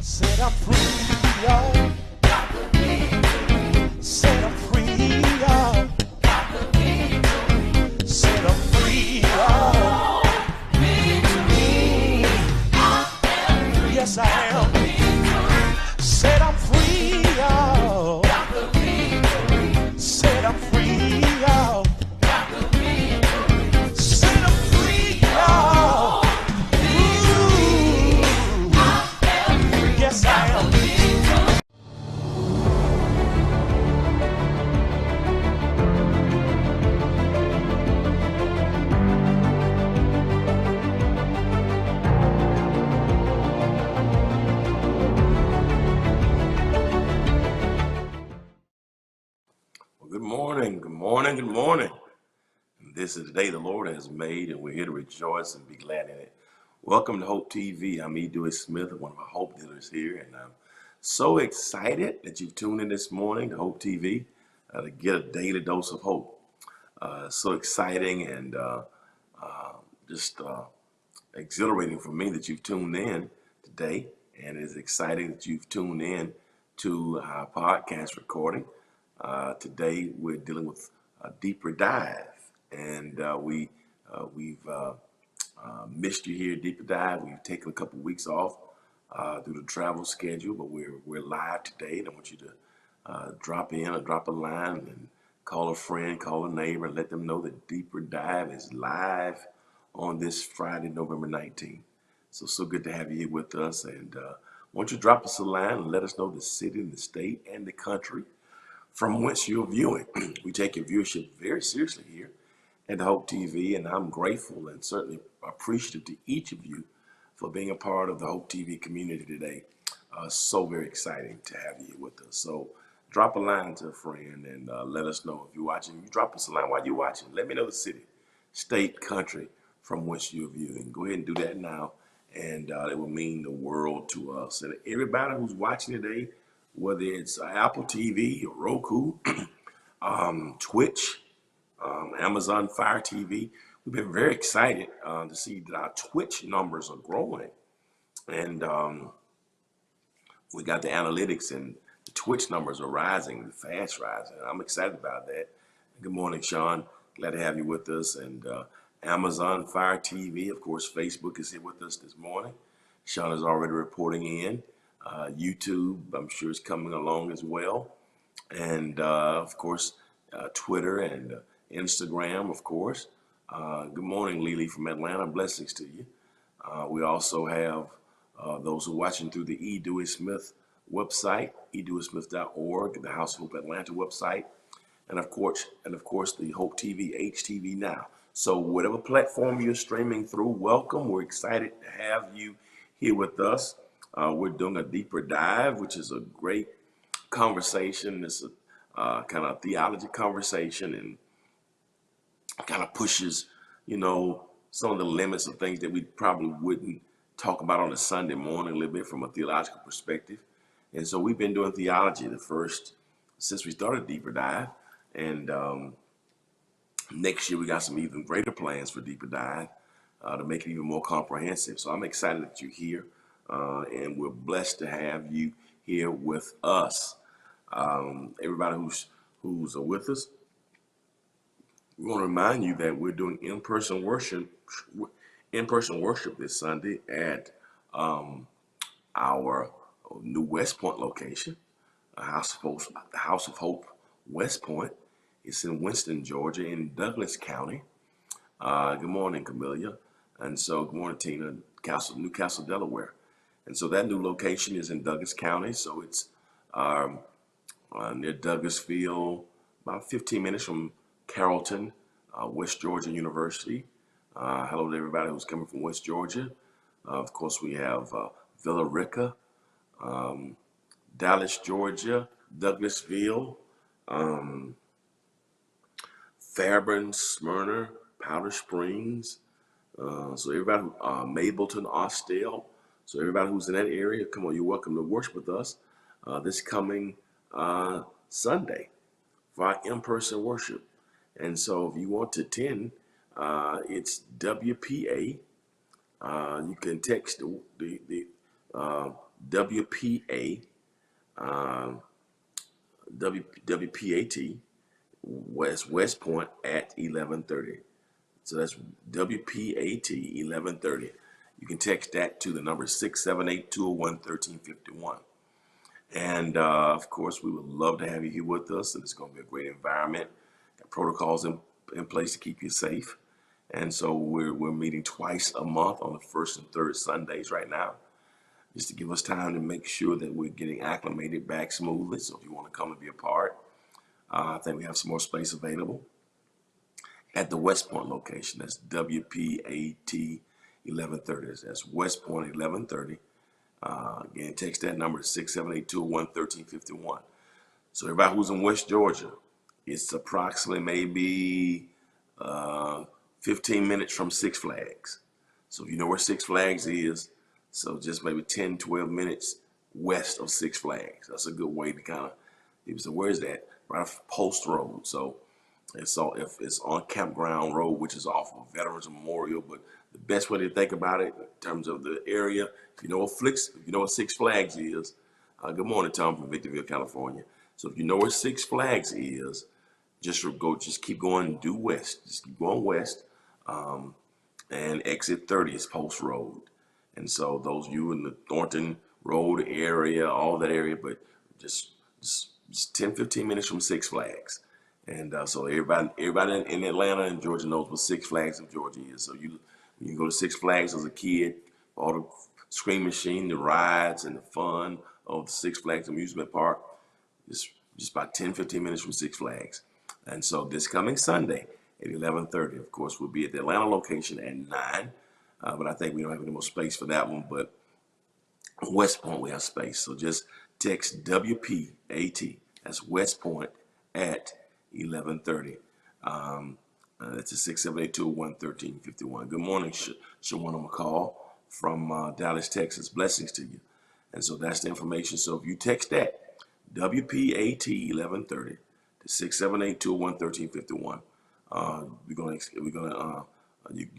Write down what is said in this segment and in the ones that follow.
Set I'm free, y'all. Set I'm free, y'all. Set I'm free, y'all. Yes, I am. Set I'm free, y'all. Set I'm free, y'all. Set I'm free, y'all. Ooh. Yes, I am. Good morning, good morning, good morning. This is the day the Lord has made, and we're here to rejoice and be glad in it. Welcome to Hope TV. I'm E. Dewey Smith, one of our Hope dealers here, and I'm so excited that you've tuned in this morning to Hope TV to get a daily dose of hope. So exciting and just exhilarating for me that you've tuned in today, and it's exciting that you've tuned in to our podcast recording. Today we're dealing with a deeper dive, and we've missed you here, deeper dive. We've taken a couple of weeks off due to travel schedule, but we're live today, and I want you to drop in or drop a line and call a friend, call a neighbor, and let them know that Deeper Dive is live on this Friday, November 19th. So good to have you here with us, and won't you drop us a line and let us know the city, the state, and the country from whence you're viewing. We take your viewership very seriously here at Hope TV, and I'm grateful and certainly appreciative to each of you for being a part of the Hope TV community today. So very exciting to have you with us. So drop a line to a friend and let us know if you're watching. You drop us a line while you're watching. Let me know the city, state, country from which you're viewing. Go ahead and do that now, and it will mean the world to us. And everybody who's watching today, whether it's Apple TV or Roku, Twitch, Amazon Fire TV. We've been very excited to see that our Twitch numbers are growing, and we got the analytics, and the Twitch numbers are rising, fast rising. I'm excited about that. Good morning, Sean. Glad to have you with us. And Amazon Fire TV, of course, Facebook is here with us this morning. Sean is already reporting in. YouTube, I'm sure, is coming along as well. And of course, Twitter and Instagram, of course. Good morning, Lily from Atlanta. Blessings to you. We also have those who are watching through the E. Dewey Smith website, edeweysmith.org, the House of Hope Atlanta website, and of course, the Hope TV HTV now. So whatever platform you're streaming through, welcome. We're excited to have you here with us. We're doing a deeper dive, which is a great conversation. It's a kind of theology conversation, and kind of pushes, some of the limits of things that we probably wouldn't talk about on a Sunday morning, a little bit from a theological perspective. And so we've been doing theology since we started Deeper Dive. And next year we got some even greater plans for Deeper Dive to make it even more comprehensive. So I'm excited that you're here, and we're blessed to have you here with us. Everybody who's with us, we want to remind you that we're doing in-person worship this Sunday at our new West Point location, the House of Hope West Point. It's in Winston, Georgia, in Douglas County. Good morning, Camellia. And so, good morning, Tina, Newcastle, Delaware. And so that new location is in Douglas County. So it's near Douglasville, about 15 minutes from Carrollton, West Georgia University. Hello to everybody who's coming from West Georgia. Of course, we have Villa Rica, Dallas, Georgia, Douglasville, Fairburn, Smyrna, Powder Springs. So everybody, Mableton, Austell. So everybody who's in that area, come on, you're welcome to worship with us this coming Sunday for our in-person worship. And so if you want to attend, it's WPA. You can text the WPA, um, WPAT, West Point at 11:30. So that's WPAT 11:30. You can text that to the number 678-201-1351. And of course, we would love to have you here with us, and it's going to be a great environment. Got protocols in place to keep you safe. And so we're meeting twice a month on the first and third Sundays right now, just to give us time to make sure that we're getting acclimated back smoothly. So if you want to come and be a part, I think we have some more space available at the West Point location. That's WPAT 11:30. That's West Point 11:30. Again, text that number to 678-201-1351. So everybody who's in West Georgia, it's approximately maybe 15 minutes from Six Flags. So if you know where Six Flags is, so just maybe 10, 12 minutes west of Six Flags. That's a good way to kind of, people say, where's that? Right off Post Road. So if it's on Campground Road, which is off of Veterans Memorial, but the best way to think about it in terms of the area, if you know what Six Flags is, good morning, Tom from Victorville, California. So if you know where Six Flags is, just keep going due west. Just keep going west, and exit 30 is Post Road. And so those of you in the Thornton Road area, all that area, but just 10, 15 minutes from Six Flags. And so everybody in Atlanta and Georgia knows what Six Flags of Georgia is. So you go to Six Flags as a kid, all the screen machine, the rides, and the fun of the Six Flags amusement park. Just about 10, 15 minutes from Six Flags. And so this coming Sunday at 11:30, of course, we'll be at the Atlanta location at 9. But I think we don't have any more space for that one. But West Point, we have space. So just text WPAT. That's West Point at 11:30. That's a 678-201-1351. Good morning, Shawana McCall from Dallas, Texas. Blessings to you. And so that's the information. So if you text that, WPAT 11:30 to 678-201-1351, you're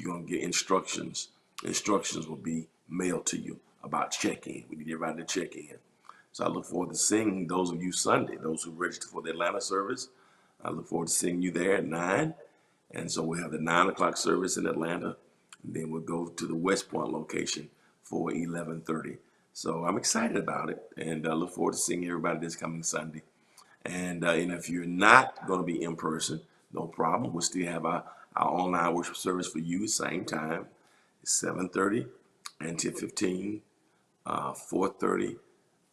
gonna get instructions. Instructions will be mailed to you about check-in. We need everybody to check in. So I look forward to seeing those of you Sunday, those who registered for the Atlanta service. I look forward to seeing you there at 9. And so we'll have the 9 o'clock service in Atlanta. And then we'll go to the West Point location for 11:30. So I'm excited about it. And I look forward to seeing everybody this coming Sunday. And if you're not going to be in person, no problem. We'll still have our online worship service for you, same time. It's 7:30 and 10:15, 4:30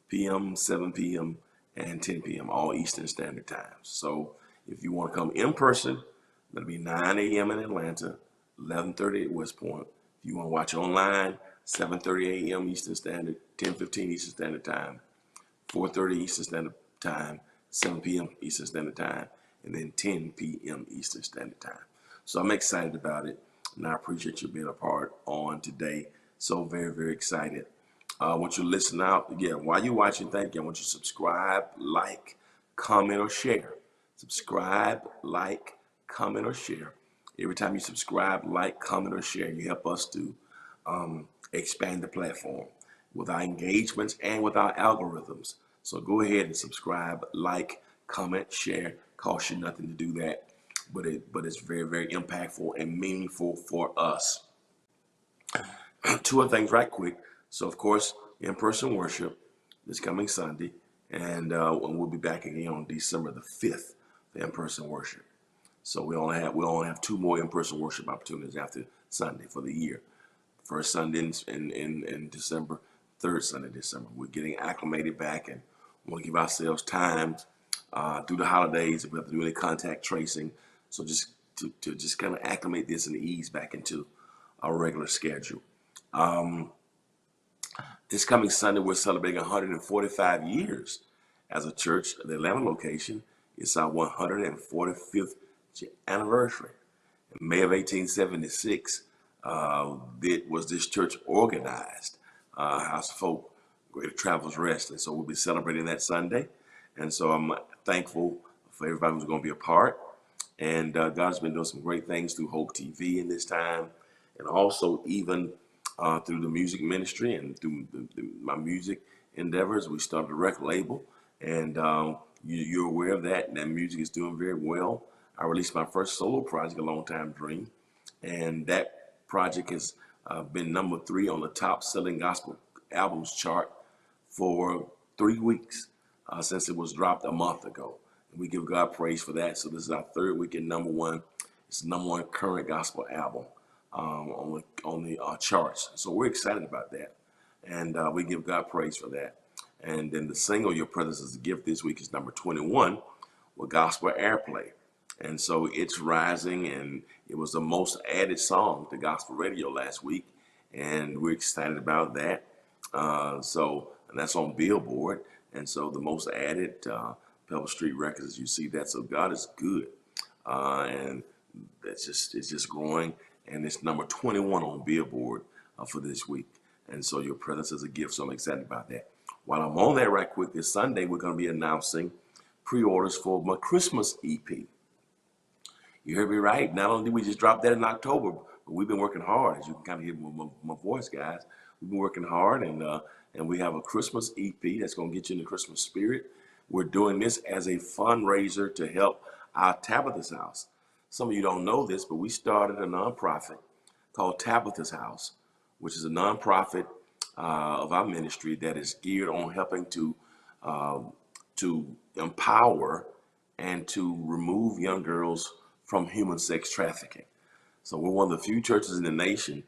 p.m., 7 p.m., and 10 p.m., all Eastern Standard Time. So if you want to come in person, it'll be 9 a.m. in Atlanta, 11:30 at West Point. If you want to watch online, 7:30 a.m. Eastern Standard, 10:15 Eastern Standard Time, 4:30 Eastern Standard Time, 7 p.m. Eastern Standard Time, and then 10 p.m. Eastern Standard Time. So I'm excited about it, and I appreciate you being a part on today. So very, very excited. I want you to listen out. Again, while you're watching, thank you. I want you to subscribe, like, comment, or share. Subscribe, like, comment, or share. Every time you subscribe, like, comment, or share, you help us to expand the platform with our engagements and with our algorithms. So go ahead and subscribe, like, comment, share. Costs you nothing to do that, but it's very, very impactful and meaningful for us. Two other things right quick. So of course, in-person worship this coming Sunday, and we'll be back again on December the 5th for in-person worship. So we only have 2 more in-person worship opportunities after Sunday for the year. First Sunday in December, third Sunday in December. We're getting acclimated back, and we want to give ourselves time through the holidays if we have to do any contact tracing. So just to just kind of acclimate this and ease back into our regular schedule. This coming Sunday, we're celebrating 145 years as a church. The Atlanta location is our 145th anniversary. In May of 1876, was this church organized, House of Folk, Greater Travelers Rest. And so we'll be celebrating that Sunday. And so I'm thankful for everybody who's going to be a part. And God's been doing some great things through Hope TV in this time, and also even through the music ministry and through my music endeavors. We started a record label, and you're aware of that. And that music is doing very well. I released my first solo project, A Long Time Dream, and that project has been #3 on the top selling gospel albums chart for 3 weeks since it was dropped a month ago. And we give God praise for that. So this is our third week at #1. It's the #1 current gospel album on the charts. So we're excited about that, and we give God praise for that. And then the single "Your Presence Is a Gift" this week is #21 with gospel airplay. And so it's rising, and it was the most added song to gospel radio last week, and we're excited about that. And that's on Billboard, and so the most added Pebble Street Records, as you see that. So God is good, and it's just growing, and it's #21 on Billboard for this week. And so Your Presence Is a Gift. So I'm excited about that. While I'm on that, right quick, this Sunday we're going to be announcing pre-orders for my Christmas EP. You heard me right. Not only did we just drop that in October, but we've been working hard. As you can kind of hear my voice, guys. We've been working hard, and we have a Christmas EP that's going to get you in the Christmas spirit. We're doing this as a fundraiser to help our Tabitha's House. Some of you don't know this, but we started a nonprofit called Tabitha's House, which is a nonprofit of our ministry that is geared on helping to empower and to remove young girls from human sex trafficking. So we're one of the few churches in the nation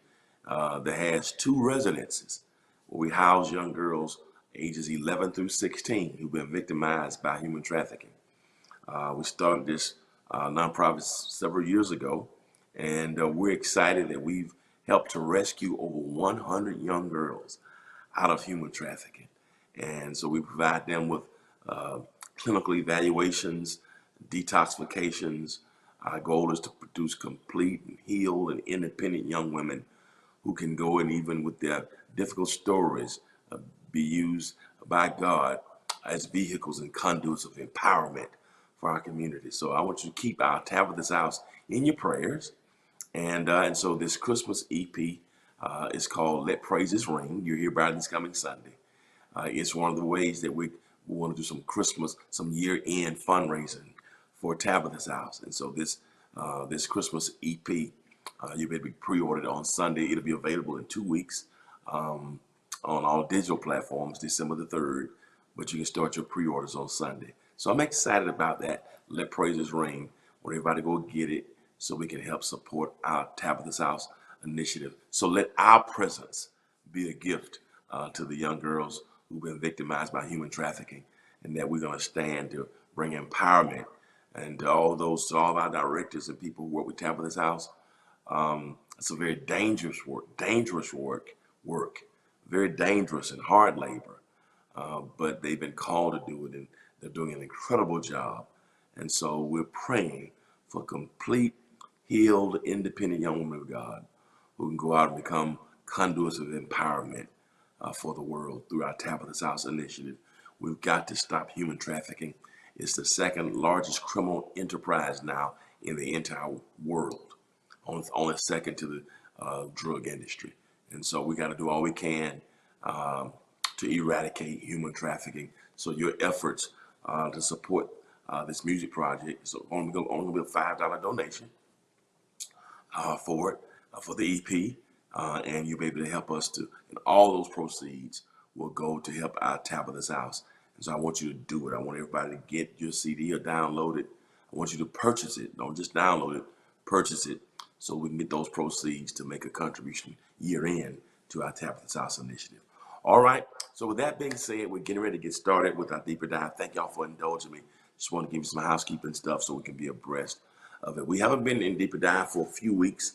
that has 2 residences where we house young girls ages 11 through 16 who've been victimized by human trafficking. We started this nonprofit several years ago, and we're excited that we've helped to rescue over 100 young girls out of human trafficking. And so we provide them with clinical evaluations, detoxifications. Our goal is to produce complete and healed and independent young women who can go and, even with their difficult stories, be used by God as vehicles and conduits of empowerment for our community. So I want you to keep our Tabitha's House in your prayers. And so this Christmas EP is called Let Praises Ring. You'll hear about it this coming Sunday. It's one of the ways that we want to do some year-end fundraising for Tabitha's House. And so this Christmas EP, you may be pre-ordered on Sunday. It'll be available in 2 weeks on all digital platforms, December the 3rd. But you can start your pre-orders on Sunday. So I'm excited about that. Let Praises Ring. I want everybody to go get it so we can help support our Tabitha's House initiative. So let our presence be a gift to the young girls who've been victimized by human trafficking, and that we're going to stand to bring empowerment. And to all of our directors and people who work with Tabitha's House, it's a very dangerous work, very dangerous and hard labor. But they've been called to do it, and they're doing an incredible job. And so we're praying for complete, healed, independent young women of God who can go out and become conduits of empowerment for the world through our Tabitha's House initiative. We've got to stop human trafficking. It's the second largest criminal enterprise now in the entire world, only second to the drug industry. And so we got to do all we can to eradicate human trafficking. So your efforts to support this music project, so only be a $5 donation for it, for the EP, and you'll be able to help us and all those proceeds will go to help our Tabitha's House. And so I want you to do it. I want everybody to get your CD or download it. I want you to purchase it. Don't just download it, purchase it, so we can get those proceeds to make a contribution year in to our Tabitha's House initiative. All right. So with that being said, we're getting ready to get started with our deeper dive. Thank y'all for indulging me. Just want to give you some housekeeping stuff so we can be abreast of it. We haven't been in deeper dive for a few weeks.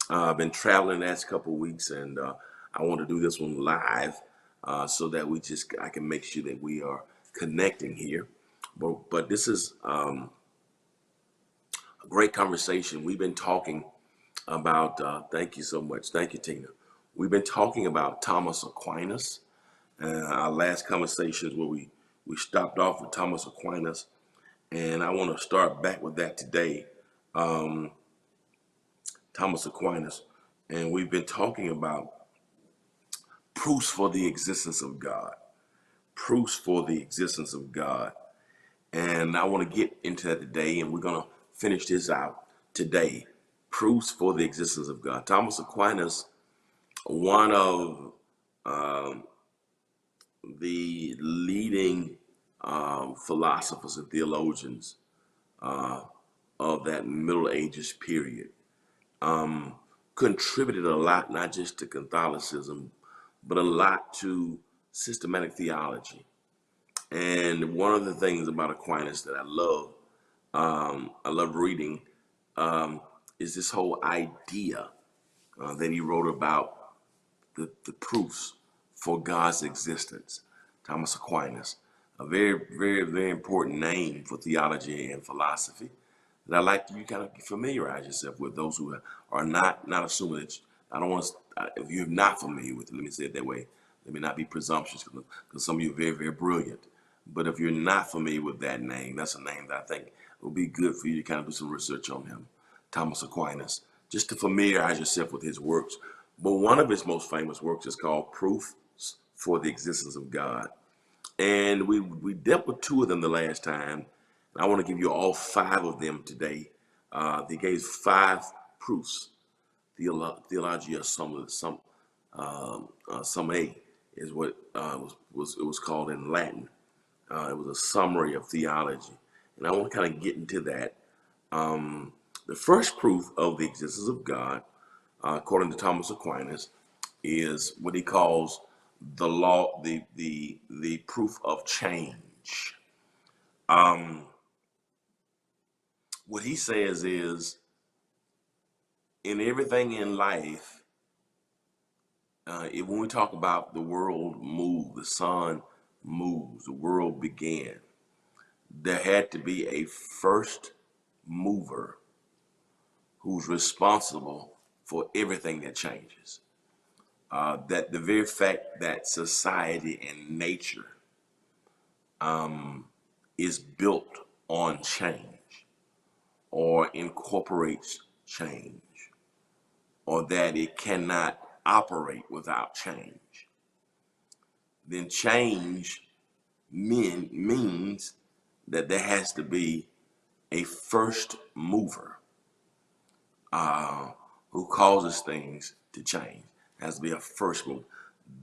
I've been traveling the last couple of weeks, and I want to do this one live so that I can make sure that we are connecting here. But this is a great conversation. We've been talking about, thank you so much. Thank you, Tina. We've been talking about Thomas Aquinas. Our last conversations where we stopped off with Thomas Aquinas, and I want to start back with that today. Thomas Aquinas, and we've been talking about proofs for the existence of God. proofs for the existence of God. And I want to get into that today, and we're going to finish this out today. Proofs for the existence of God. Thomas Aquinas, one of the leading philosophers and theologians of that Middle Ages period, contributed a lot, not just to Catholicism, but a lot to systematic theology. And one of the things about Aquinas that I love reading, is this whole idea that he wrote about the proofs for God's existence. Thomas Aquinas, a very, very, very important name for theology and philosophy that I'd like you kind of familiarize yourself with. Those who are not assuming that I don't want to. If you're not familiar with it, let me say it that way. Let me not be presumptuous, because some of you are very, very brilliant. But if you're not familiar with that name, that's a name that I think will be good for you to kind of do some research on him, Thomas Aquinas, just to familiarize yourself with his works. But one of his most famous works is called Proofs for the Existence of God. And we dealt with two of them the last time. I want to give you all five of them today. They gave five proofs. Theologia Summa is what it was called in Latin. It was a summary of theology, and I want to kind of get into that. The first proof of the existence of God, according to Thomas Aquinas, is what he calls the law, the proof of change. What he says is, in everything in life, when we talk about the world move, the sun moves, the world began, there had to be a first mover who's responsible for everything that changes. That the very fact that society and nature is built on change or incorporates change, or that it cannot operate without change, then change means that there has to be a first mover who causes things to change. There has to be a first mover.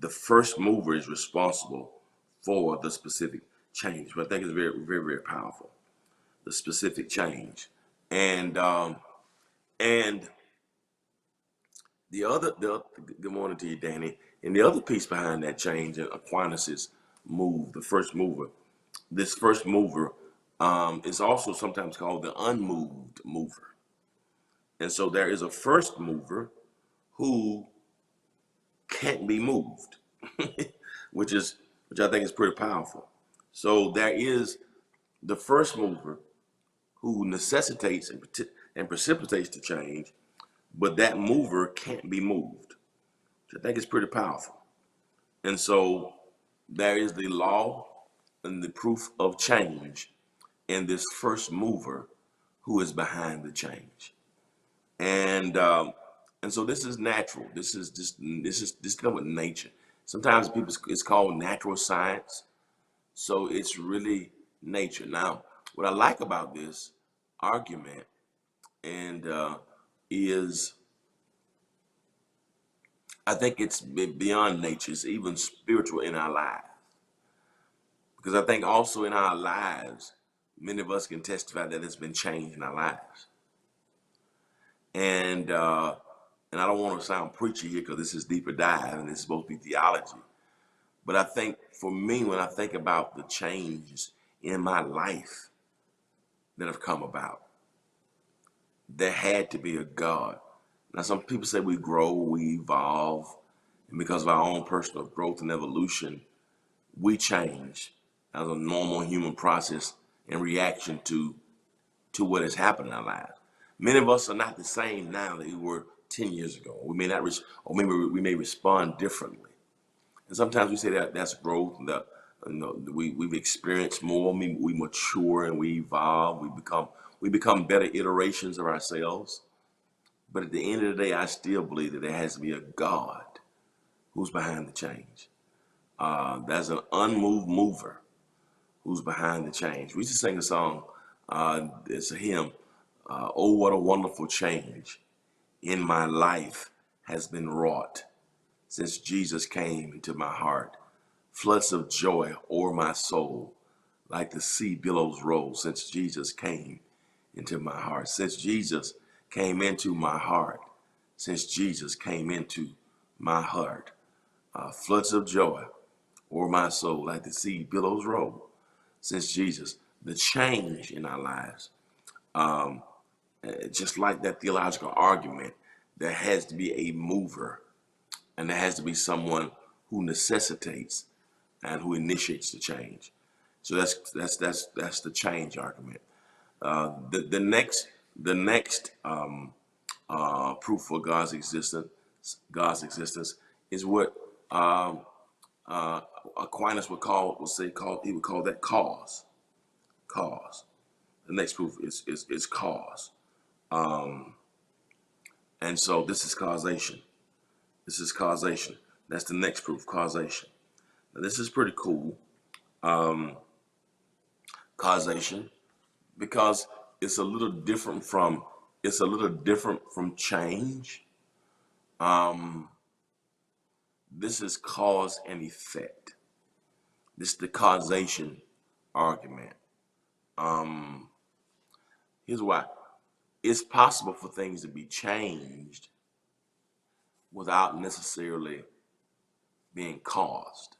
The first mover is responsible for the specific change. But I think it's very, very, very powerful. The specific change, and good morning to you, Danny. And the other piece behind that change in Aquinas's move, the first mover, this first mover is also sometimes called the unmoved mover. And so there is a first mover who can't be moved, which I think is pretty powerful. So there is the first mover who necessitates and precipitates the change, but that mover can't be moved, which I think is pretty powerful. And so there is the law and the proof of change in this first mover who is behind the change. And so this is natural. This is dealing with nature. Sometimes people, it's called natural science. So it's really nature. Now, what I like about this argument and is, I think it's beyond nature. It's even spiritual in our lives. Because I think also in our lives, many of us can testify that it's been changed in our lives. And I don't want to sound preachy here, because this is deeper dive and this is supposed to be theology. But I think for me, when I think about the changes in my life that have come about, there had to be a God. Now, some people say we grow, we evolve, and because of our own personal growth and evolution, we change as a normal human process in reaction to what has happened in our lives. Many of us are not the same now that we were 10 years ago. We may not, or maybe we may respond differently. And sometimes we say that that's growth. That we've experienced more. We mature and we evolve. We become better iterations of ourselves. But at the end of the day, I still believe that there has to be a God who's behind the change. There's an unmoved mover who's behind the change. We used to sing a song. It's a hymn. Oh, what a wonderful change in my life has been wrought since Jesus came into my heart. Floods of joy o'er my soul, like the sea billows roll, since Jesus came into my heart. Since Jesus came into my heart. Since Jesus came into my heart. Floods of joy o'er my soul, like the sea billows roll. Since Jesus, the change in our lives, just like that theological argument, there has to be a mover, and there has to be someone who necessitates and who initiates the change. So that's the change argument. The next proof for God's existence is what um, Aquinas he would call that cause. Cause. The next proof is cause. And so this is causation. This is causation. That's the next proof, causation. Now, this is pretty cool, causation, because it's a little different from change. This is cause and effect. This is the causation argument. Here's why. It's possible for things to be changed without necessarily being caused.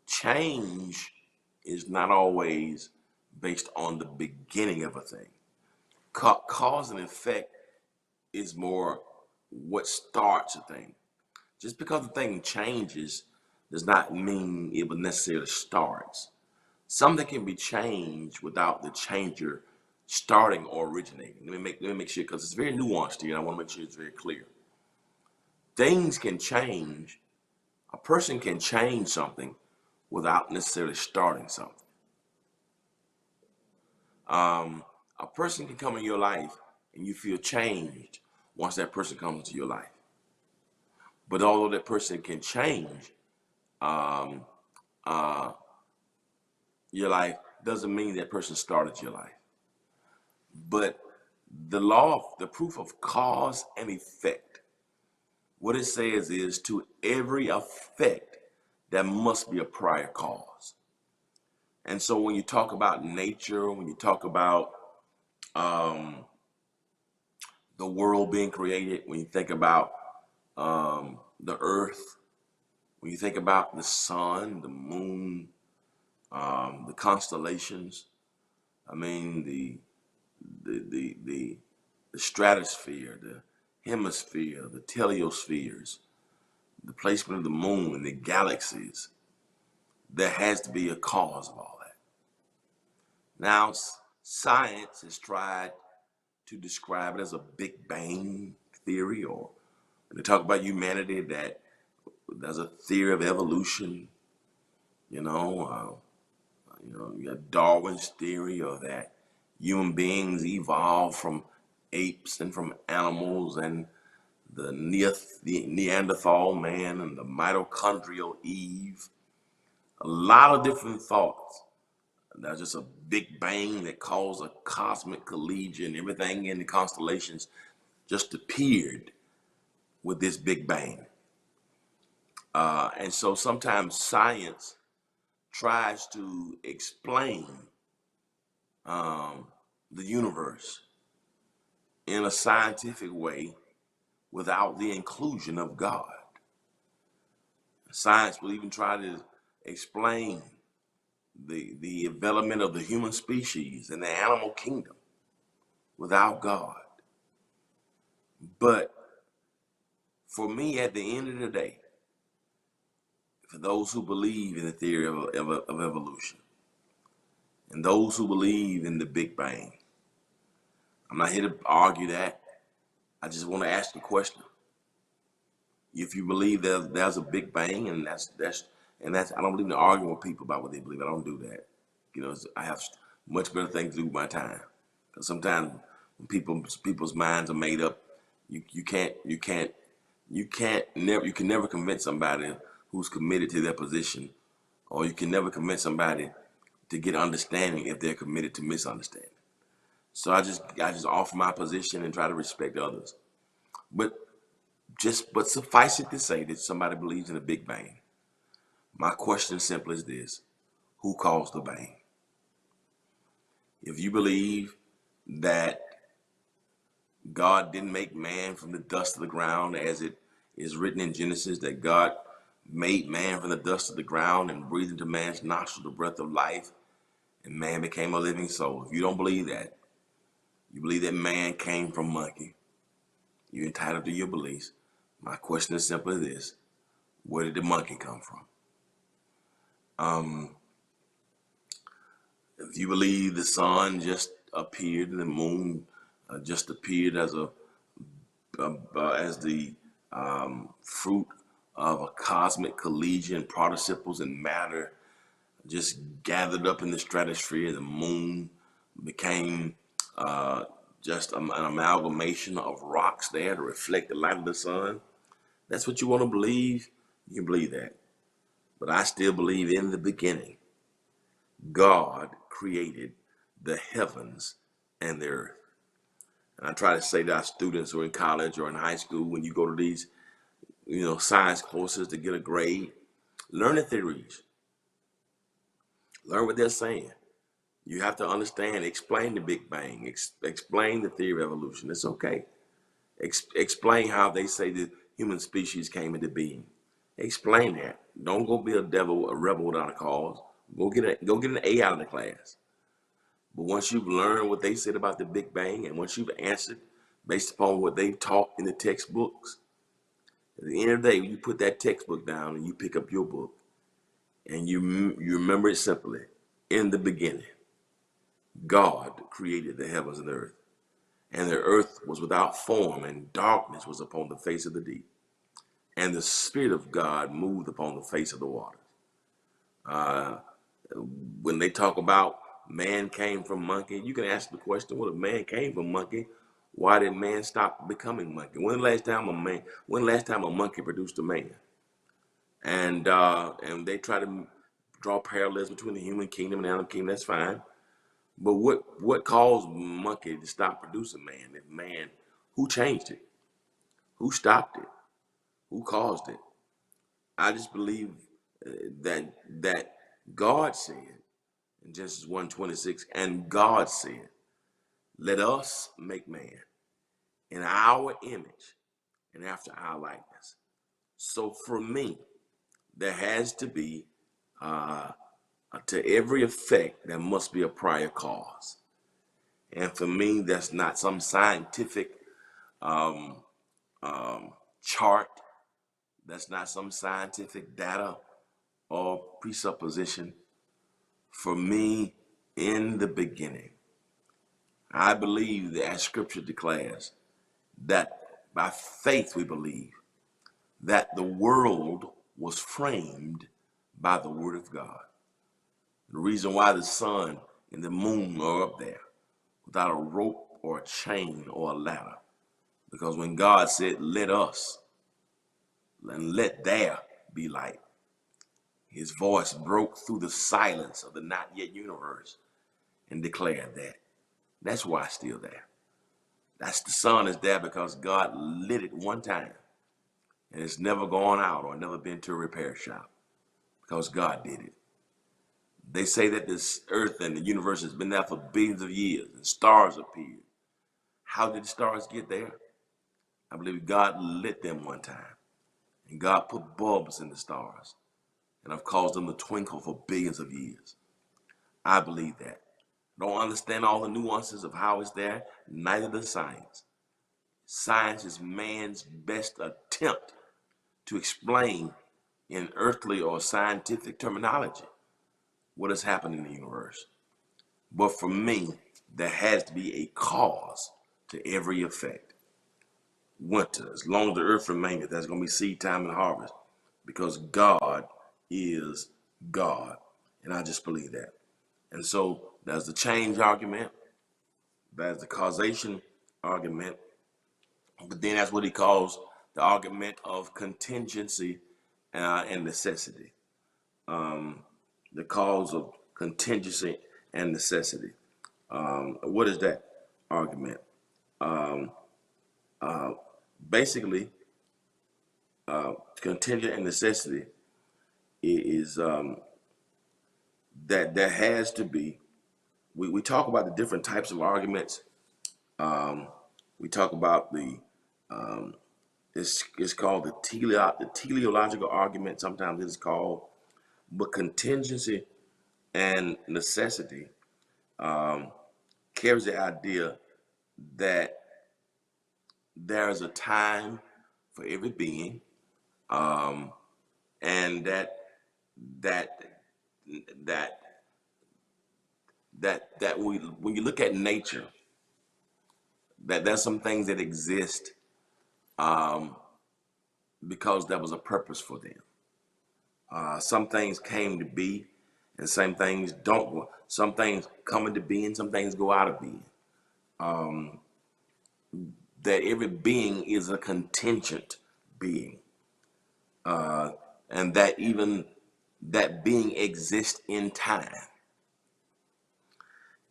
Change is not always based on the beginning of a thing. Cause and effect is more what starts a thing. Just because the thing changes does not mean it will necessarily starts. Something can be changed without the changer starting or originating. Let me make sure, because it's very nuanced here, and I want to make sure it's very clear. Things can change. A person can change something without necessarily starting something. A person can come in your life and you feel changed once that person comes into your life. But although that person can change your life, doesn't mean that person started your life. But the proof of cause and effect, what it says is to every effect, there must be a prior cause. And so when you talk about nature, when you talk about the world being created, when you think about the earth, when you think about the sun, the moon, the constellations, I mean the stratosphere, the hemisphere, the teliospheres, the placement of the moon and the galaxies, there has to be a cause of all that. Now, science has tried to describe it as a Big Bang theory, or when they talk about humanity, that there's a theory of evolution. You got Darwin's theory, or that human beings evolved from apes and from animals, and the Neanderthal man and the mitochondrial Eve. A lot of different thoughts. There's just a Big Bang that caused a cosmic collision. Everything in the constellations just appeared with this Big Bang. And so sometimes science tries to explain the universe in a scientific way without the inclusion of God. Science will even try to explain the development of the human species and the animal kingdom without God. But for me, at the end of the day, for those who believe in the theory of evolution and those who believe in the Big Bang, I'm not here to argue that. I just want to ask the question. If you believe there's a Big Bang, and that's I don't believe in arguing with people about what they believe. I don't do that. I have much better things to do with my time. Because sometimes when people's minds are made up, you can't You can never convince somebody who's committed to their position, or you can never convince somebody to get understanding if they're committed to misunderstanding. So I just offer my position and try to respect others. But but suffice it to say that somebody believes in a Big Bang. My question simply is this: who caused the bang? If you believe that God didn't make man from the dust of the ground, as it is written in Genesis, that God made man from the dust of the ground and breathed into man's nostril the breath of life, and man became a living soul. If you don't believe that, you believe that man came from monkey, you're entitled to your beliefs. My question is simply this: where did the monkey come from? If you believe the sun just appeared and the moon just appeared as the fruit of a cosmic collision, participles and matter just gathered up in the stratosphere, the moon became just an amalgamation of rocks there to reflect the light of the sun. That's what you want to believe, you can believe that. But I still believe in the beginning, God created the heavens and the earth. And I try to say to our students who are in college or in high school, when you go to these, science courses to get a grade, learn the theories, learn what they're saying. You have to understand, explain the Big Bang, explain the theory of evolution. It's okay. Explain how they say the human species came into being. Explain that. Don't go be a rebel without a cause. Go get an A out of the class. But once you've learned what they said about the Big Bang, and once you've answered based upon what they've taught in the textbooks, at the end of the day, you put that textbook down and you pick up your book, and you remember it simply: in the beginning, God created the heavens and the earth, and the earth was without form, and darkness was upon the face of the deep, and the Spirit of God moved upon the face of the waters. When they talk about man came from monkey, you can ask the question: well, if man came from monkey, why did man stop becoming monkey? When the last time a monkey produced a man? And they try to draw parallels between the human kingdom and the animal kingdom. That's fine. But what caused monkey to stop producing man? If man, who changed it? Who stopped it? Who caused it? I just believe that God said in Genesis 1:26, and God said, let us make man in our image and after our likeness. So for me, there has to be, to every effect, there must be a prior cause. And for me, that's not some scientific chart. That's not some scientific data or presupposition. For me, in the beginning, I believe that as scripture declares, that by faith we believe that the world was framed by the word of God. The reason why the sun and the moon are up there without a rope or a chain or a ladder, because when God said, let us, and let there be light, his voice broke through the silence of the not yet universe and declared that. That's why it's still there. That's the sun is there because God lit it one time, and it's never gone out or never been to a repair shop because God did it. They say that this earth and the universe has been there for billions of years, and stars appeared. How did the stars get there? I believe God lit them one time, and God put bulbs in the stars and have caused them to twinkle for billions of years. I believe that. Don't understand all the nuances of how it's there, neither does science. Science is man's best attempt to explain in earthly or scientific terminology what has happened in the universe. But for me, there has to be a cause to every effect. Winter, as long as the earth remaineth, there's going to be seed time and harvest, because God is God. And I just believe that. And so there's the change argument, there's the causation argument, but then that's what he calls the argument of contingency and necessity. The cause of contingency and necessity. What is that argument? Um, Basically, contingent and necessity is that there has to be. We talk about the different types of arguments. We talk about it's called the teleological argument. Sometimes it's called, but contingency and necessity carries the idea that there is a time for every being, and that that that when you look at nature, that there's some things that exist um, because there was a purpose for them. Some things came to be, and some things don't. Some things come into being, some things go out of being. That every being is a contingent being, and that even that being exists in time,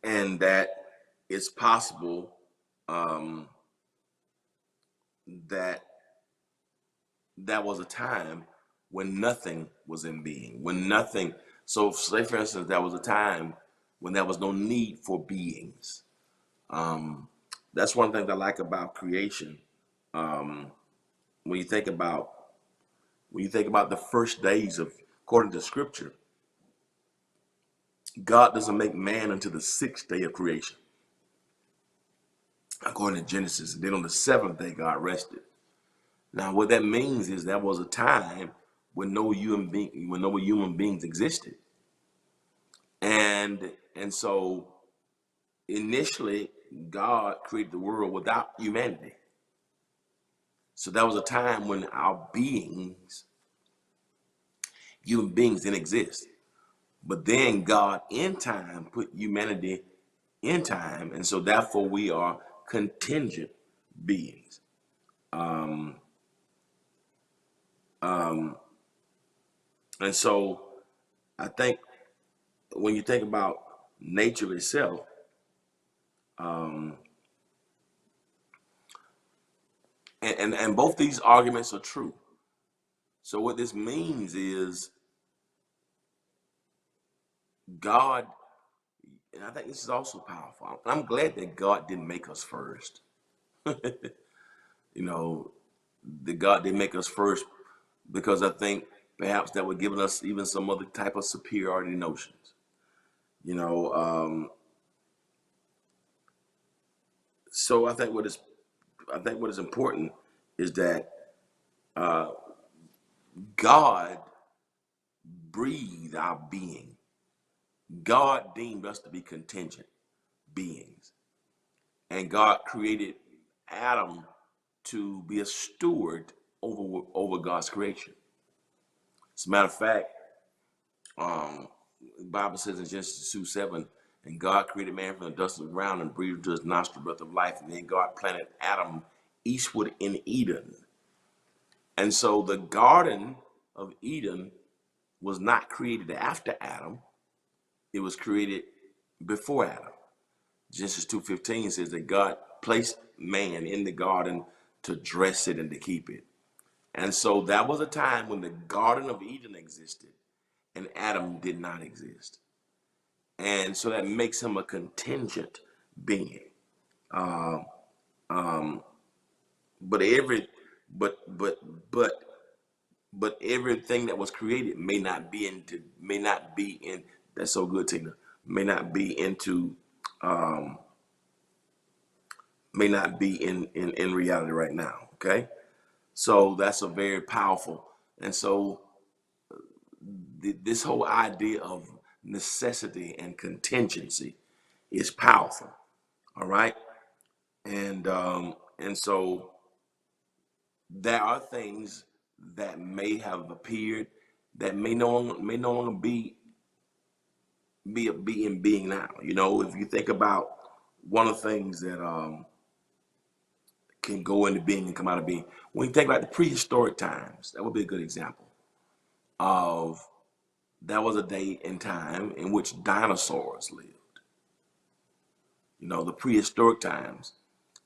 and that it's possible um, that there was a time when nothing was in being, when nothing. So, say for instance, there was a time when there was no need for beings. Um, that's one thing I like about creation. Um, when you think about the first days of, according to Scripture, God doesn't make man until the sixth day of creation, according to Genesis. And then on the seventh day, God rested. Now, what that means is there was a time when no human beings existed, and so initially God created the world without humanity. So there was a time when human beings didn't exist. But then God in time put humanity in time, and so therefore we are contingent beings. Um, um, and so I think when you think about nature itself, um, and both these arguments are true. So what this means is God, and I think this is also powerful. I'm glad that God didn't make us first. You know, that God didn't make us first because I think perhaps that would give us even some other type of superiority notions. You know, so I think what is important is that uh, God breathed our being. God deemed us to be contingent beings, and God created Adam to be a steward over God's creation. As a matter of fact, the Bible says in Genesis 2:7, and God created man from the dust of the ground and breathed into his nostril breath of life, and then God planted Adam eastward in Eden. And so the Garden of Eden was not created after Adam; it was created before Adam. Genesis 2:15 says that God placed man in the garden to dress it and to keep it. And so that was a time when the Garden of Eden existed and Adam did not exist. And so that makes him a contingent being. Um, um, but every but but but but everything that was created may not be in that's so good, Tina, may not be into um may not be in reality right now. Okay. So that's a very powerful, and so this whole idea of necessity and contingency is powerful. All right, and so there are things that may have appeared that may no longer be in being now. You know, if you think about one of the things that can go into being and come out of being. When you think about the prehistoric times, that would be a good example of that was a day and time in which dinosaurs lived. You know, the prehistoric times.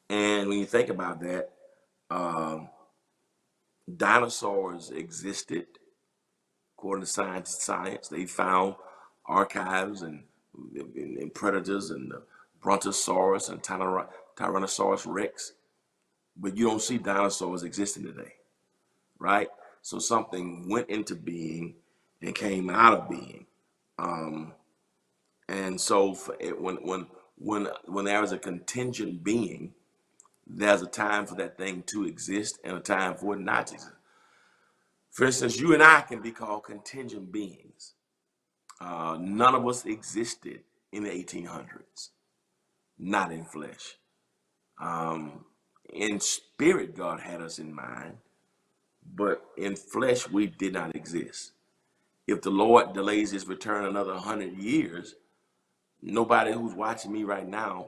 And when you think about that, um, dinosaurs existed according to science. They found archives and predators and the Brontosaurus and Tyrannosaurus Rex, but you don't see dinosaurs existing today, right? So something went into being and came out of being. Um, and so when there is a contingent being, there's a time for that thing to exist and a time for it not to exist. For instance, you and I can be called contingent beings. None of us existed in the 1800s, not in flesh. In spirit, God had us in mind, but in flesh, we did not exist. If the Lord delays his return another 100 years, nobody who's watching me right now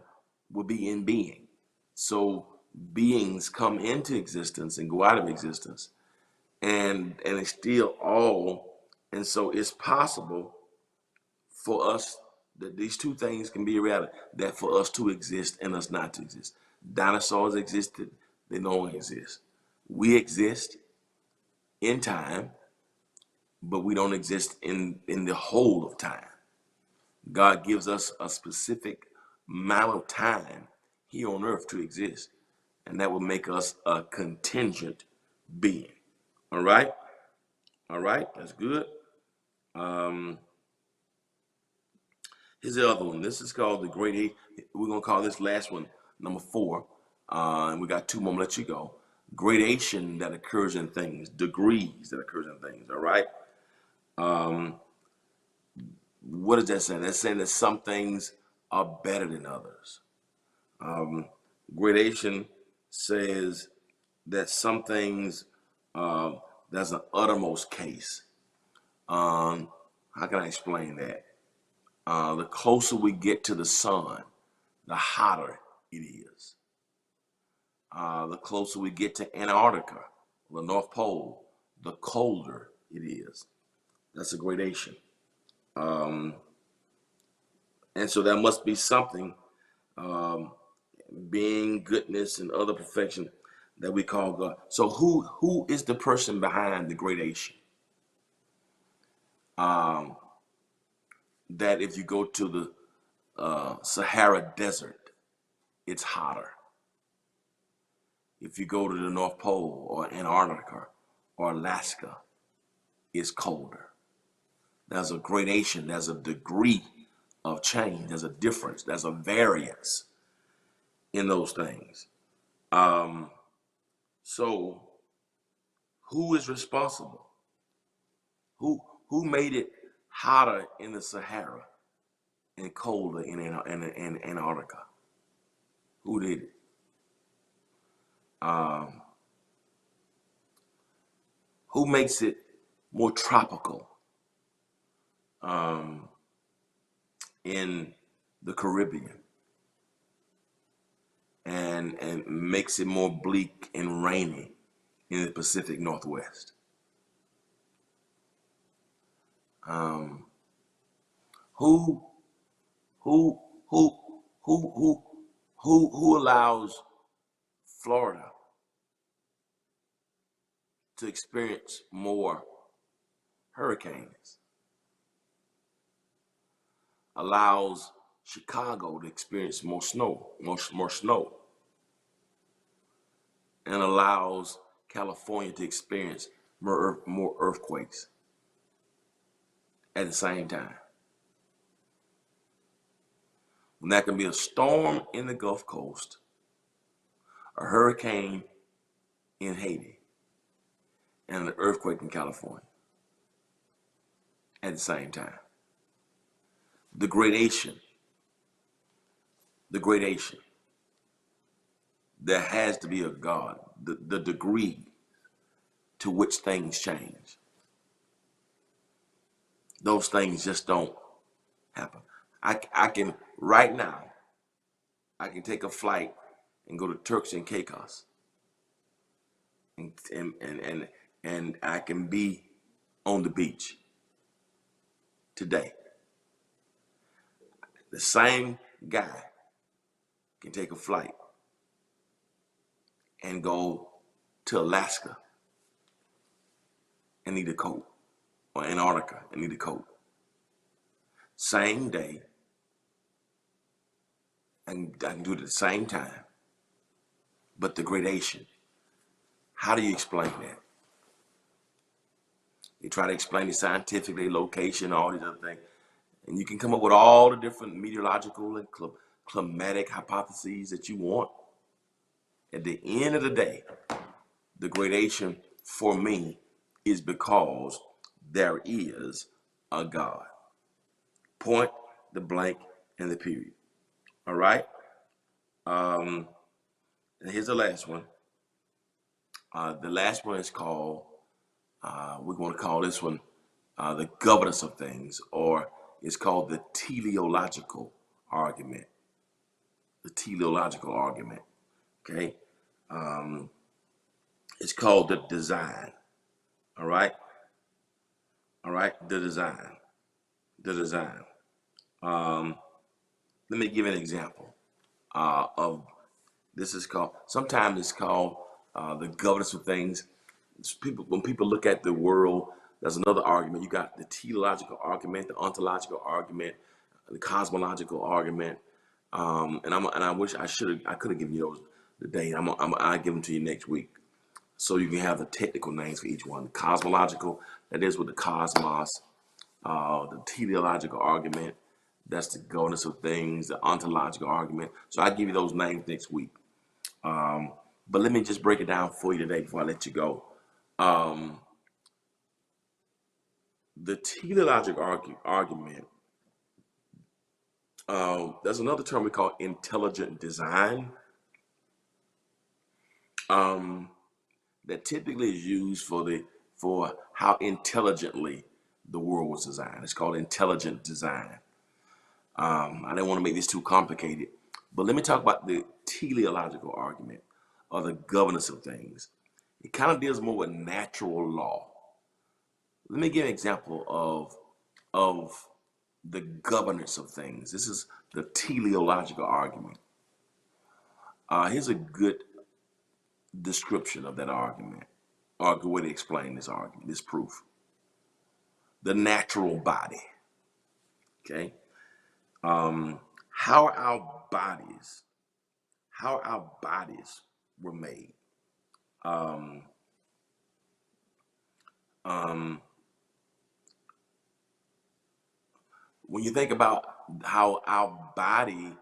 will be in being. So beings come into existence and go out of existence, and it's still all. And so it's possible for us that these two things can be a reality, that for us to exist and us not to exist. Dinosaurs existed, they don't exist. We exist in time, but we don't exist in the whole of time. God gives us a specific amount of time here on earth to exist, and that will make us a contingent being. All right? All right, that's good. Um, Here's the other one. This is called the gradation. We're going to call this last one number 4. And we got 2 more. Let you go. Gradation that occurs in things, degrees that occurs in things. All right. Um, what does that say? That's saying that some things are better than others. Gradation says that some things, there's an uttermost case. How can I explain that? The closer we get to the sun, the hotter it is. The closer we get to Antarctica, the North Pole, the colder it is. That's a gradation. And so there must be something, being, goodness, and other perfection that we call God. So who is the person behind the gradation? That if you go to the Sahara Desert, it's hotter. If you go to the North Pole or Antarctica or Alaska, it's colder. There's a gradation, there's a degree of change, there's a difference, there's a variance in those things. So who is responsible? Who made it hotter in the Sahara and colder in Antarctica? Who did it? Who makes it more tropical in the Caribbean and makes it more bleak and rainy in the Pacific Northwest? Who allows Florida to experience more hurricanes? Allows Chicago to experience more snow, more snow, and allows California to experience more earthquakes at the same time. When there can be a storm in the Gulf Coast, a hurricane in Haiti, and an earthquake in California at the same time. The gradation. There has to be a God, the degree to which things change. Those things just don't happen. I can, right now, I can take a flight and go to Turks and Caicos and I can be on the beach today. The same guy can take a flight and go to Alaska and need a coat, or Antarctica and need a coat. Same day, and I can do it at the same time, but the gradation. How do you explain that? You try to explain it scientifically, location, all these other things, and you can come up with all the different meteorological and climatic hypotheses that you want. At the end of the day, the gradation for me is because there is a God. Point, the blank, and the period. All right? And here's the last one. The last one is called, we're going to call this one the governance of things, or it's called the teleological argument. The teleological argument. Okay? It's called the design. All right? All right? The design. The design. Let me give an example of this. Is called, sometimes it's called the governance of things. When people look at the world, there's another argument. You got the teleological argument, the ontological argument, the cosmological argument, and I wish I could have given you those today. I'll give them to you next week, so you can have the technical names for each one. The cosmological, that is with the cosmos. The teleological argument, that's the governance of things. The ontological argument. So I'll give you those names next week. But let me just break it down for you today before I let you go. The teleological argument, there's another term we call intelligent design, that typically is used for how intelligently the world was designed. It's called intelligent design. I don't want to make this too complicated, but let me talk about the teleological argument, or the governance of things. It kind of deals more with natural law. Let me give an example of the governance of things. This is the teleological argument. Here's a good description of that argument, or a good way to explain this argument, this proof. The natural body. Okay? How our bodies were made. When you think about how our body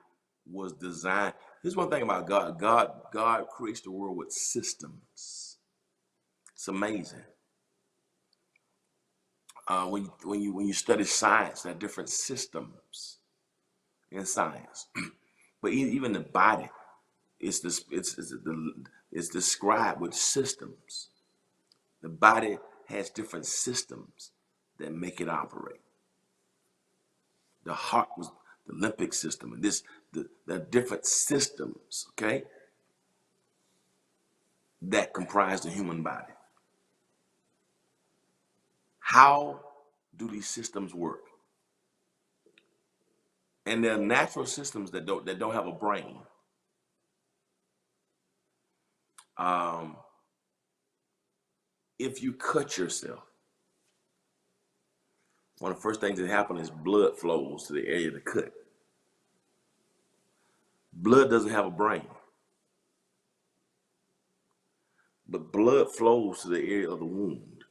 was designed, here's one thing about God. God creates the world with systems. It's amazing. When you study science, there are different systems in science. But even the body, it's described with systems. The body has different systems that make it operate. The heart was the limbic system, and there are different systems, okay, that comprise the human body. How do these systems work? And there are natural systems that don't have a brain. If you cut yourself, one of the first things that happen is blood flows to the area of the cut. Blood doesn't have a brain, but blood flows to the area of the wound.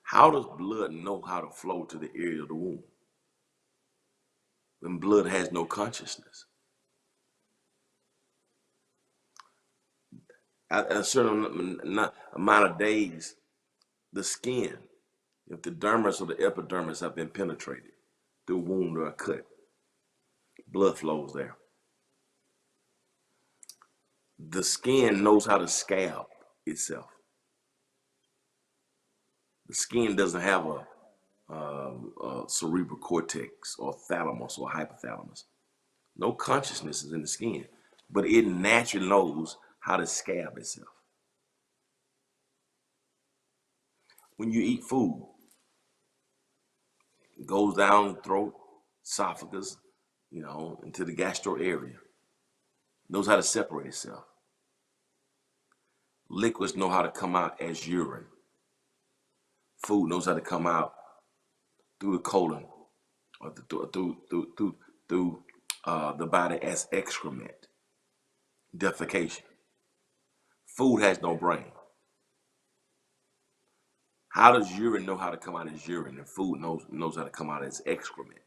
How does blood know how to flow to the area of the wound when blood has no consciousness? At a certain amount of days, the skin, if the dermis or the epidermis have been penetrated through a wound or a cut, blood flows there. The skin knows how to scab itself. The skin doesn't have a cerebral cortex or thalamus or hypothalamus. No consciousness is in the skin, but it naturally knows how to scab itself. When you eat food, it goes down the throat, esophagus, into the gastro area. Knows how to separate itself. Liquids know how to come out as urine. Food knows how to come out through the colon or through the body as excrement, defecation. Food has no brain. How does urine know how to come out as urine, and food knows how to come out as excrement?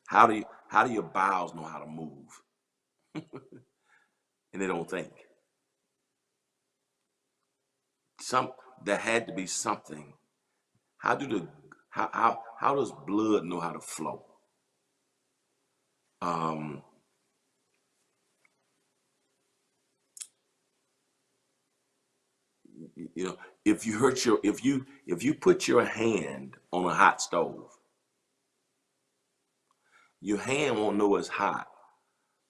How do your bowels know how to move? And they don't think. There had to be something. How does blood know how to flow? If you put your hand on a hot stove, your hand won't know it's hot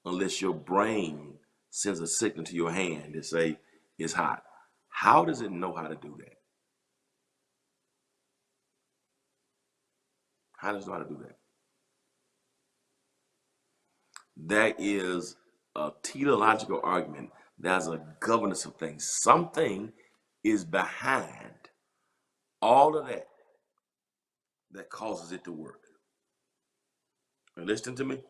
unless your brain sends a signal to your hand to say it's hot. How does it know how to do that? How does it know how to do that? That is a teleological argument. There's a governance of things. Something is behind all of that causes it to work. Are you listening to me?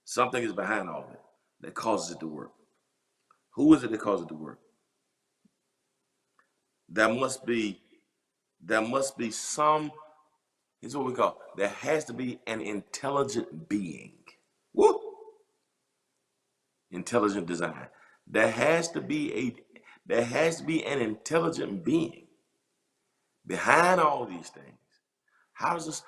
Something is behind all of it that causes it to work. Who is it that causes it to work? There must be some, here's what we call, there has to be an intelligent being. Woo! Intelligent design. There has to be an intelligent being behind all these things. How does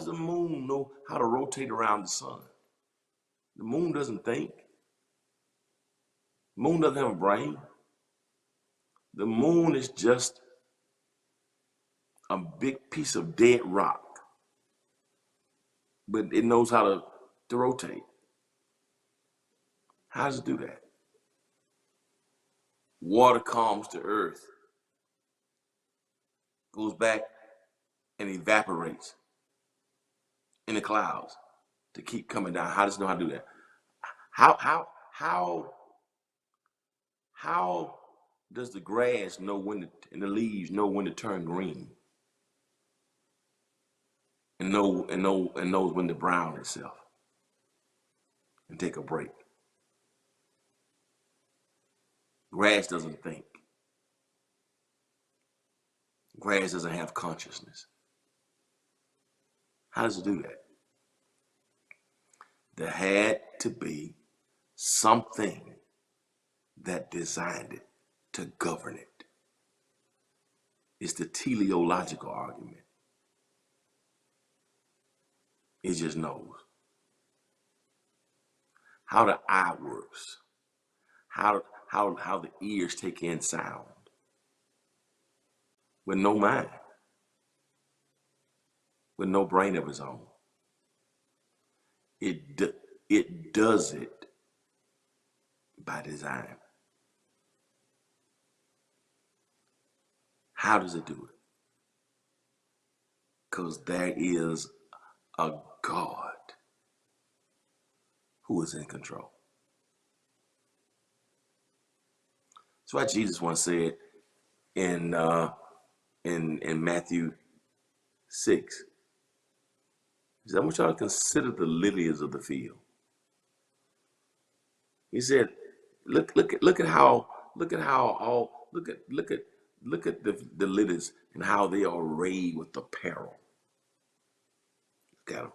the moon know how to rotate around the sun? The moon doesn't think. The moon doesn't have a brain. The moon is just a big piece of dead rock, but it knows how to rotate. How does it do that? Water comes to earth, goes back and evaporates in the clouds to keep coming down. How does it know how to do that? How does the grass know when and the leaves know when to turn green? And knows when to brown itself and take a break. Grass doesn't think. Grass doesn't have consciousness. How does it do that? There had to be something that designed it to govern it. It's the teleological argument. It just knows how the eye works, how the ears take in sound, with no mind, with no brain of its own. It does it by design. How does it do it? Because there is a God who is in control. That's why Jesus once said in Matthew 6, he said, I want y'all to consider the lilies of the field. He said, look at the lilies and how they are arrayed with apparel. Look at them.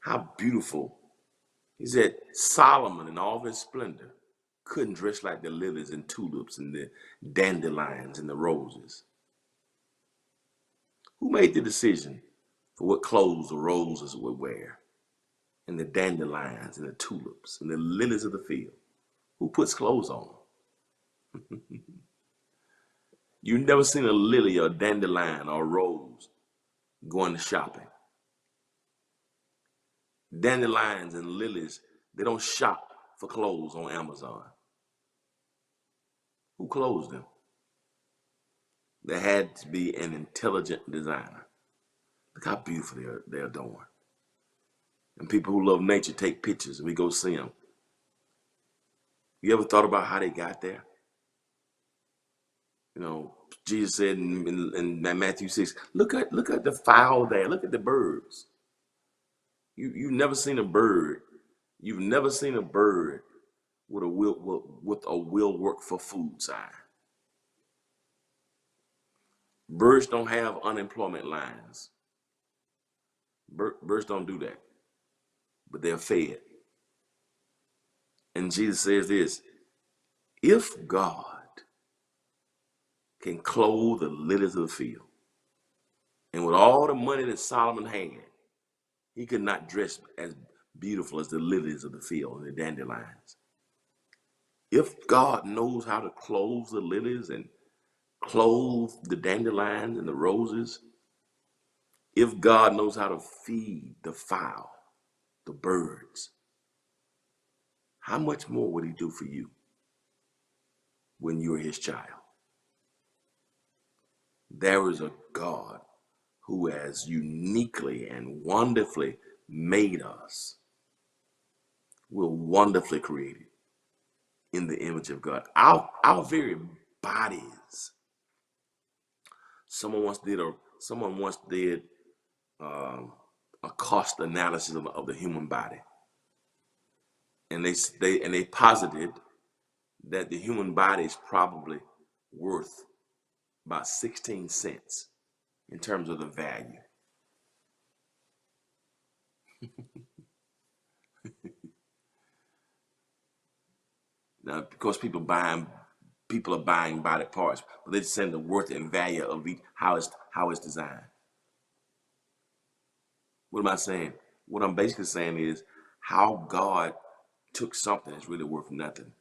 How beautiful. He said, Solomon in all his splendor couldn't dress like the lilies and tulips and the dandelions and the roses. Who made the decision for what clothes the roses would wear, and the dandelions and the tulips and the lilies of the field? Who puts clothes on them? You've never seen a lily or a dandelion or a rose going shopping. Dandelions and lilies, they don't shop for clothes on Amazon. Who clothes them? There had to be an intelligent designer. Look how beautiful they're adorned. And people who love nature take pictures and we go see them. You ever thought about how they got there? You know, Jesus said in Matthew 6, look at the fowl there, look at the birds. You've never seen a bird. You've never seen a bird with a will work for food sign. Birds don't have unemployment lines. Birds don't do that, but they're fed. And Jesus says this, if God can clothe the lilies of the field, and with all the money that Solomon had, he could not dress as beautiful as the lilies of the field and the dandelions. If God knows how to clothe the lilies and clothe the dandelions and the roses, if God knows how to feed the fowl, the birds, how much more would he do for you when you are his child? There is a God who has uniquely and wonderfully made us. We're wonderfully created in the image of God. Our very bodies. Someone once did a cost analysis of the human body, and they posited that the human body is probably worth about 16 cents in terms of the value. Now, because people are buying body parts, but they're saying the worth and value of how it's designed. What am I saying? What I'm basically saying is how God took something that's really worth nothing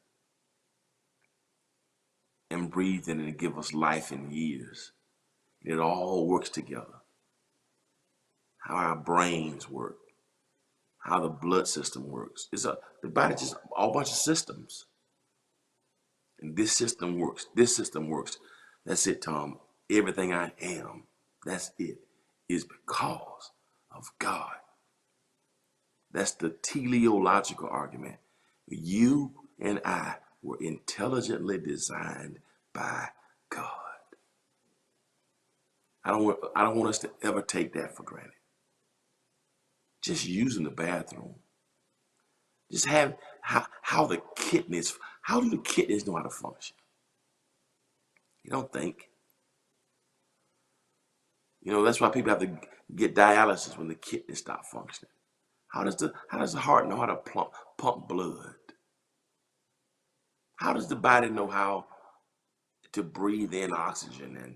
and breathed in it and give us life and years. And it all works together. How our brains work, how the blood system works. The body's just a whole bunch of systems. And this system works. This system works. That's it, Tom. Everything I am, that's it, is because of God. That's the teleological argument. You and I were intelligently designed by God. I don't want us to ever take that for granted. Just using the bathroom. Just have how the kidneys, how do the kidneys know how to function? You don't think. You know, that's why people have to get dialysis when the kidneys stop functioning. How does the heart know how to pump blood? How does the body know how to breathe in oxygen? And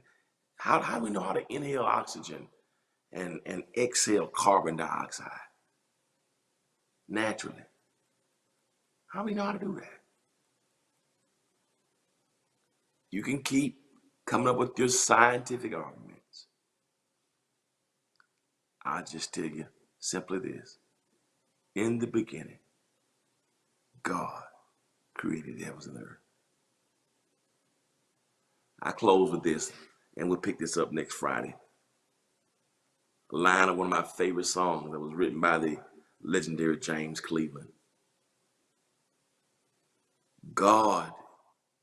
how do we know how to inhale oxygen and exhale carbon dioxide naturally? How do we know how to do that? You can keep coming up with your scientific arguments. I'll just tell you simply this. In the beginning, God created the heavens and the earth. I close with this, and we'll pick this up next Friday. A line of one of my favorite songs that was written by the legendary James Cleveland. God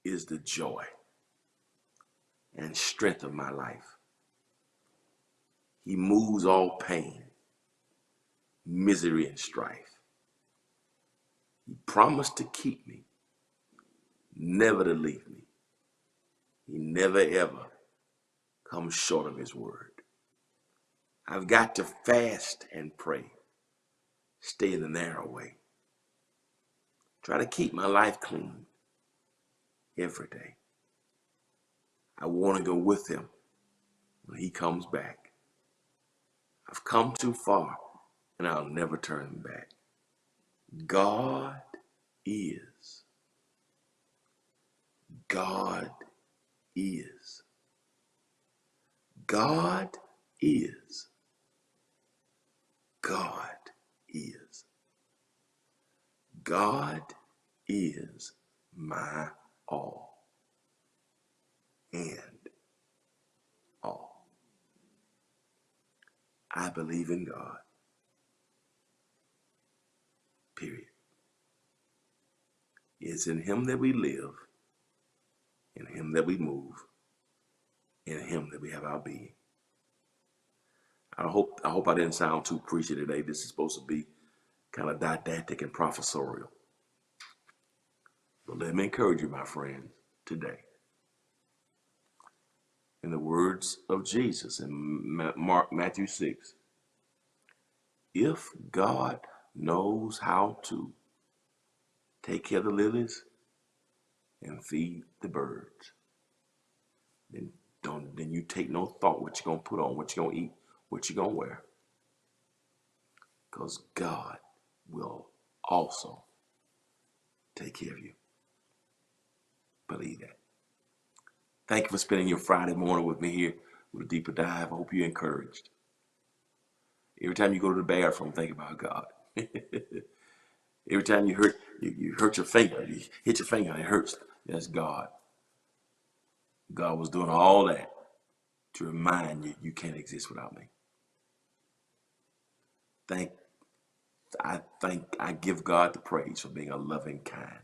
is the joy and strength of my life. He moves all pain, misery, and strife. He promised to keep me, never to leave me. He never ever comes short of his word. I've got to fast and pray, stay in the narrow way. Try to keep my life clean every day. I want to go with him when he comes back. I've come too far and I'll never turn back. God is. God is. God is. God is. God is my all and all. I believe in God. Period. It's in him that we live, in him that we move, in him that we have our being. I hope I didn't sound too preachy today. This is supposed to be kind of didactic and professorial. But let me encourage you, my friends, today. In the words of Jesus in Matthew 6, if God knows how to take care of the lilies and feed the birds, then you take no thought what you're gonna put on, what you're gonna eat, what you're gonna wear. Because God will also take care of you. Believe that. Thank you for spending your Friday morning with me here with a deeper dive. I hope you're encouraged. Every time you go to the bathroom, think about God. Every time you hurt your finger, you hit your finger and it hurts. That's God. God was doing all that to remind you you can't exist without me. I give God the praise for being a loving, kind,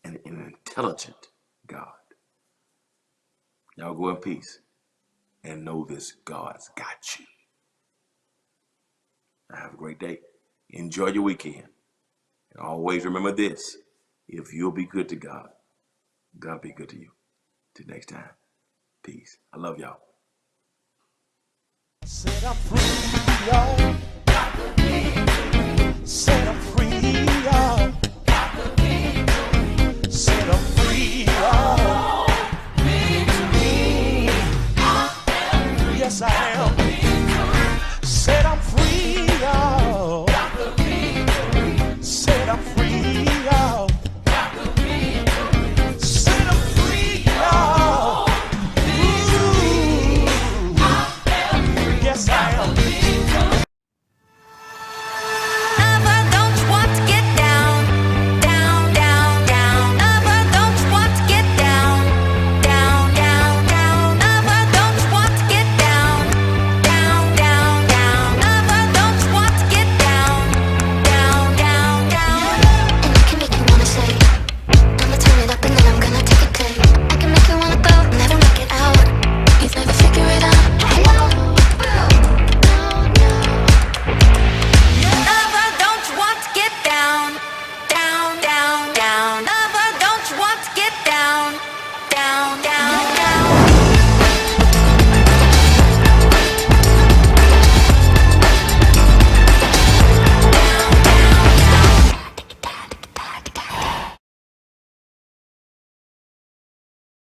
and an intelligent God. Y'all go in peace and know this: God's got you. Now have a great day. Enjoy your weekend. And always remember this: if you'll be good to God, God be good to you. Till next time, peace. I love y'all. Set I'm free, y'all. Set I'm free, y'all.